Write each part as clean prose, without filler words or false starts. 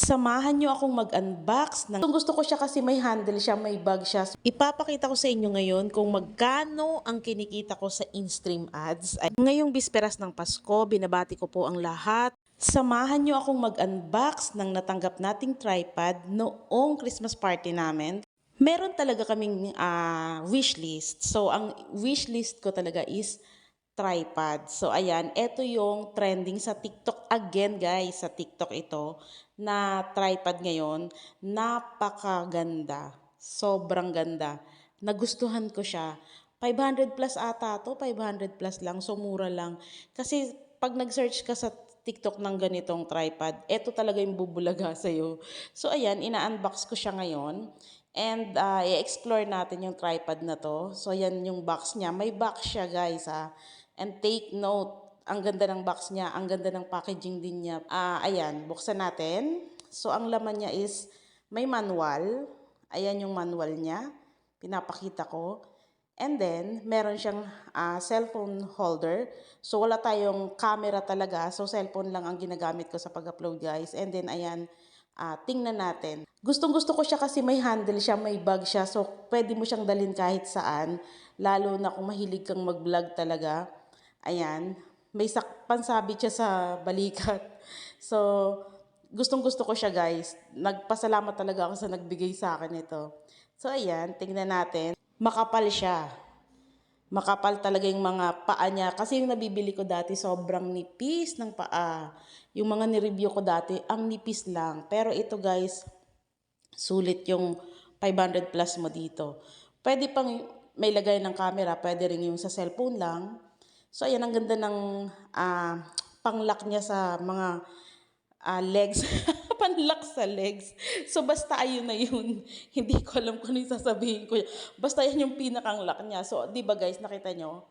Samahan niyo akong mag-unbox ng gusto ko siya kasi may handle siya, may bag siya. Ipapakita ko sa inyo ngayon kung magkano ang kinikita ko sa in-stream ads. Ngayong bisperas ng Pasko, binabati ko po ang lahat. Samahan niyo akong mag-unbox ng natanggap nating tripod noong Christmas party namin. Meron talaga kaming wish list. So, ang wish list ko talaga is tripod. So, ayan, ito yung trending sa TikTok again, guys. Sa TikTok ito na tripod ngayon. Napakaganda. Sobrang ganda. Nagustuhan ko siya. 500 plus ata to, 500 plus lang. So, mura lang. Kasi, pag nag-search ka sa TikTok ng ganitong tripod, ito talaga yung bubulaga sa'yo. So, ayan, ina-unbox ko siya ngayon. And i-explore natin yung tripod na to. So, yan yung box niya. May box siya, guys, ha. And take note, ang ganda ng box niya, ang ganda ng packaging din niya. Ayan, buksan natin. So, ang laman niya is may manual. Ayan yung manual niya. Pinapakita ko. And then, meron siyang cellphone holder. So, wala tayong camera talaga. So, cellphone lang ang ginagamit ko sa pag-upload, guys. And then, ayan, tingnan natin. Gustong-gusto ko siya kasi may handle siya, may bag siya. So, pwede mo siyang dalhin kahit saan. Lalo na kung mahilig kang mag-vlog talaga. Ayan. May pansabit siya sa balikat. So, gustong-gusto ko siya, guys. Nagpasalamat talaga ako sa nagbigay sa akin ito. So, ayan. Tingnan natin. Makapal siya. Makapal talaga yung mga paa niya. Kasi yung nabibili ko dati, sobrang nipis ng paa. Yung mga nireview ko dati, ang nipis lang. Pero ito, guys, sulit yung 500 plus mo dito. Pwede pang may lagay ng camera, pwede rin yung sa cellphone lang. So, ayan, ang ganda ng panglock niya sa mga legs. Panlock sa legs. So, basta ayun na yun. Hindi ko alam kung ano yung sasabihin ko. Basta yan yung pinakang lock niya. So, di ba guys, nakita nyo?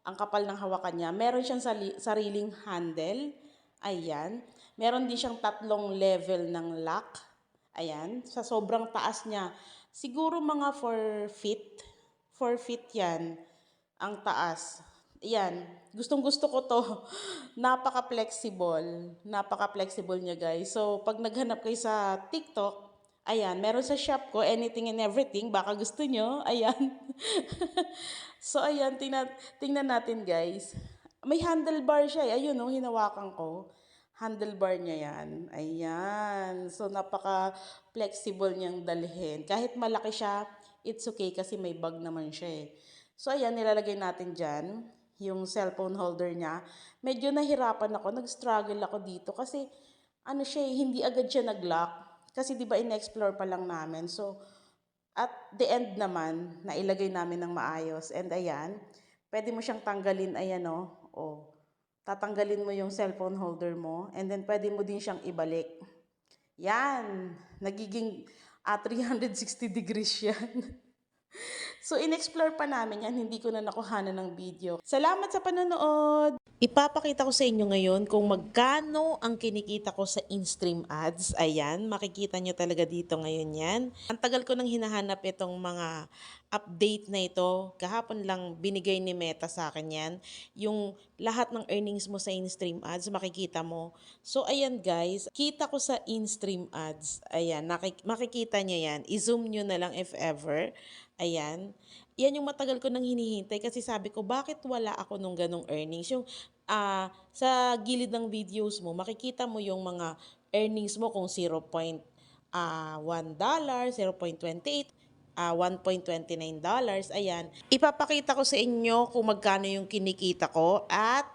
Ang kapal ng hawakan niya. Meron siyang sariling handle. Ayan. Meron din siyang 3 level ng lock. Ayan. Sa sobrang taas niya. Siguro mga 4 feet. 4 feet yan. Ang taas. Ayan. Gustong-gusto ko to. Napaka-flexible. Napaka-flexible niya, guys. So, pag naghanap kayo sa TikTok, ayan, meron sa shop ko, anything and everything. Baka gusto nyo. Ayan. So, ayan, tingnan natin, guys. May handlebar siya. Ayun, no, hinawakan ko. Handlebar niya yan. Ayan. So, napaka-flexible niyang dalhin. Kahit malaki siya, it's okay kasi may bag naman siya eh. So, ayan, nilalagay natin dyan yung cellphone holder niya. Medyo nahirapan ako, nag-struggle ako dito kasi ano siya, hindi agad siya nag-lock. Kasi 'di ba in-explore pa lang namin. So at the end naman, nailagay namin ng maayos. And ayan, pwede mo siyang tanggalin, ayan o. Oh. Tatanggalin mo yung cellphone holder mo and then pwede mo din siyang ibalik. Yan, nagiging 360 degrees yan. So, in-explore pa namin yan, hindi ko na nakuhanan ng video. Salamat sa panonood! Ipapakita ko sa inyo ngayon kung magkano ang kinikita ko sa in-stream ads. Ayan, makikita nyo talaga dito ngayon yan. Ang tagal ko nang hinahanap itong mga update na ito. Kahapon lang binigay ni Meta sa akin yan. Yung lahat ng earnings mo sa in-stream ads, makikita mo. So, ayan guys, kita ko sa in-stream ads. Ayan, makikita nyo yan. I-zoom nyo na lang if ever. Ayan. Yan yung matagal ko nang hinihintay kasi sabi ko, bakit wala ako nung ganong earnings? Yung sa gilid ng videos mo, makikita mo yung mga earnings mo kung 0.1 0.28, $1.29. Ayan. Ipapakita ko sa inyo kung magkano yung kinikita ko at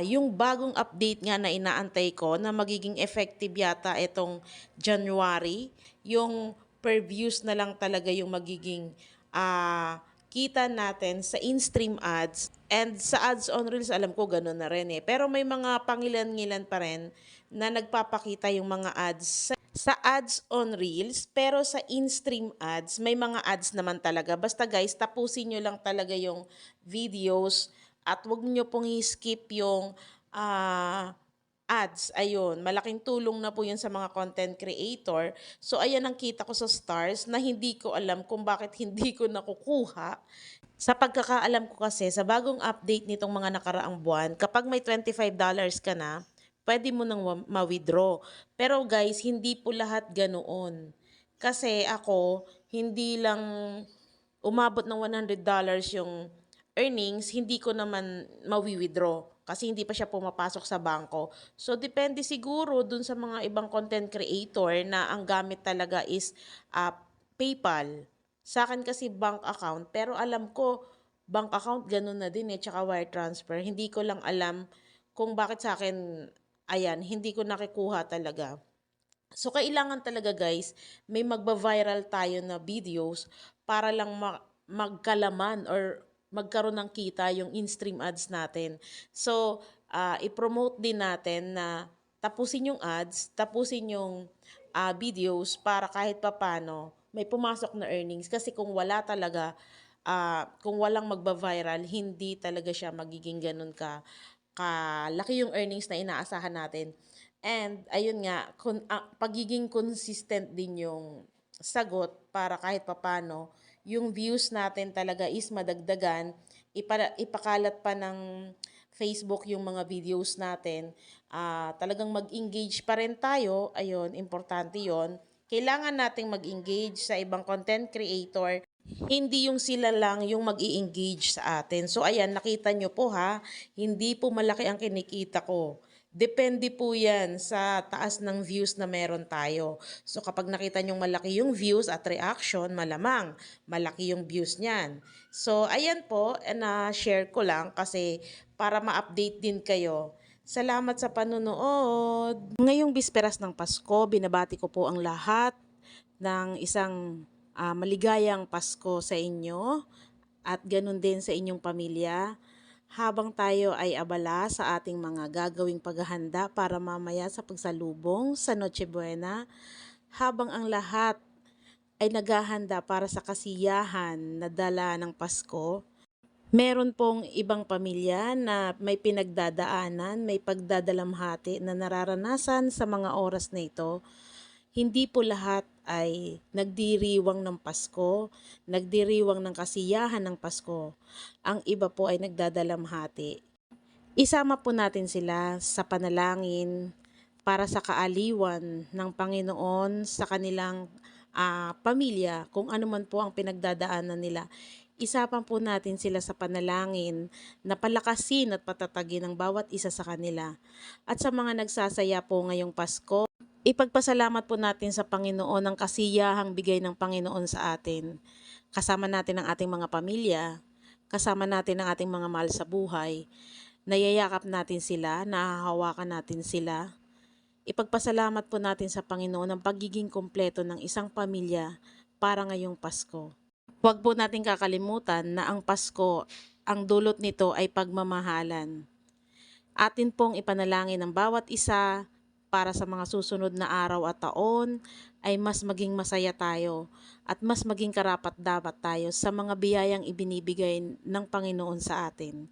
yung bagong update nga na inaantay ko na magiging effective yata itong January, yung per views na lang talaga yung magiging kita natin sa in-stream ads. And sa ads on reels, alam ko gano'n na rin eh. Pero may mga pangilan-ngilan pa rin na nagpapakita yung mga ads sa ads on reels. Pero sa in-stream ads, may mga ads naman talaga. Basta guys, tapusin nyo lang talaga yung videos at huwag nyo pong i-skip yung ads. Ayun, malaking tulong na po yun sa mga content creator. So, ayan ang kita ko sa stars na hindi ko alam kung bakit hindi ko nakukuha. Sa pagkakaalam ko kasi, sa bagong update nitong mga nakaraang buwan, kapag may $25 ka na, pwede mo nang ma-withdraw. Pero guys, hindi po lahat ganoon. Kasi ako, hindi lang umabot ng $100 yung earnings, hindi ko naman mawi-withdraw kasi hindi pa siya pumapasok sa bangko. So, depende siguro dun sa mga ibang content creator na ang gamit talaga is PayPal. Sa akin kasi bank account, pero alam ko bank account ganun na din tsaka wire transfer. Hindi ko lang alam kung bakit sa akin, ayan, hindi ko nakikuha talaga. So, kailangan talaga guys, may magba-viral tayo na videos para lang magkalaman or magkaroon ng kita yung in-stream ads natin. So, i-promote din natin na tapusin yung ads, tapusin yung videos para kahit papano may pumasok na earnings. Kasi kung wala talaga, kung walang magba-viral, hindi talaga siya magiging ganun kalaki yung earnings na inaasahan natin. And ayun nga, pagiging consistent din yung sagot para kahit papano yung views natin talaga is madagdagan, ipakalat pa ng Facebook yung mga videos natin, talagang mag-engage pa rin tayo, ayun, importante yon. Kailangan nating mag-engage sa ibang content creator, hindi yung sila lang yung mag-i-engage sa atin. So ayan, nakita nyo po ha, hindi po malaki ang kinikita ko. Depende po yan sa taas ng views na meron tayo. So kapag nakita nyong malaki yung views at reaction, malamang malaki yung views niyan. So ayan po, na-share ko lang kasi para ma-update din kayo. Salamat sa panunood. Ngayong bisperas ng Pasko, binabati ko po ang lahat ng isang maligayang Pasko sa inyo at ganun din sa inyong pamilya. Habang tayo ay abala sa ating mga gagawing paghahanda para mamaya sa pagsalubong sa Noche Buena, habang ang lahat ay naghahanda para sa kasiyahan na dala ng Pasko, meron pong ibang pamilya na may pinagdadaanan, may pagdadalamhati na nararanasan sa mga oras na ito. Hindi po lahat ay nagdiriwang ng Pasko, nagdiriwang ng kasiyahan ng Pasko. Ang iba po ay nagdadalamhati. Isama po natin sila sa panalangin para sa kaaliwan ng Panginoon sa kanilang pamilya, kung ano man po ang pinagdadaanan nila. Isapan po natin sila sa panalangin na palakasin at patatagin ang bawat isa sa kanila. At sa mga nagsasaya po ngayong Pasko, ipagpasalamat po natin sa Panginoon ang kasiyahang bigay ng Panginoon sa atin. Kasama natin ang ating mga pamilya, kasama natin ang ating mga mahal sa buhay, nayayakap natin sila, nahahawakan natin sila. Ipagpasalamat po natin sa Panginoon ang pagiging kompleto ng isang pamilya para ngayong Pasko. Huwag po natin kakalimutan na ang Pasko, ang dulot nito ay pagmamahalan. Atin pong ipanalangin ang bawat isa para sa mga susunod na araw at taon ay mas maging masaya tayo at mas maging karapat-dapat tayo sa mga biyayang ibinibigay ng Panginoon sa atin.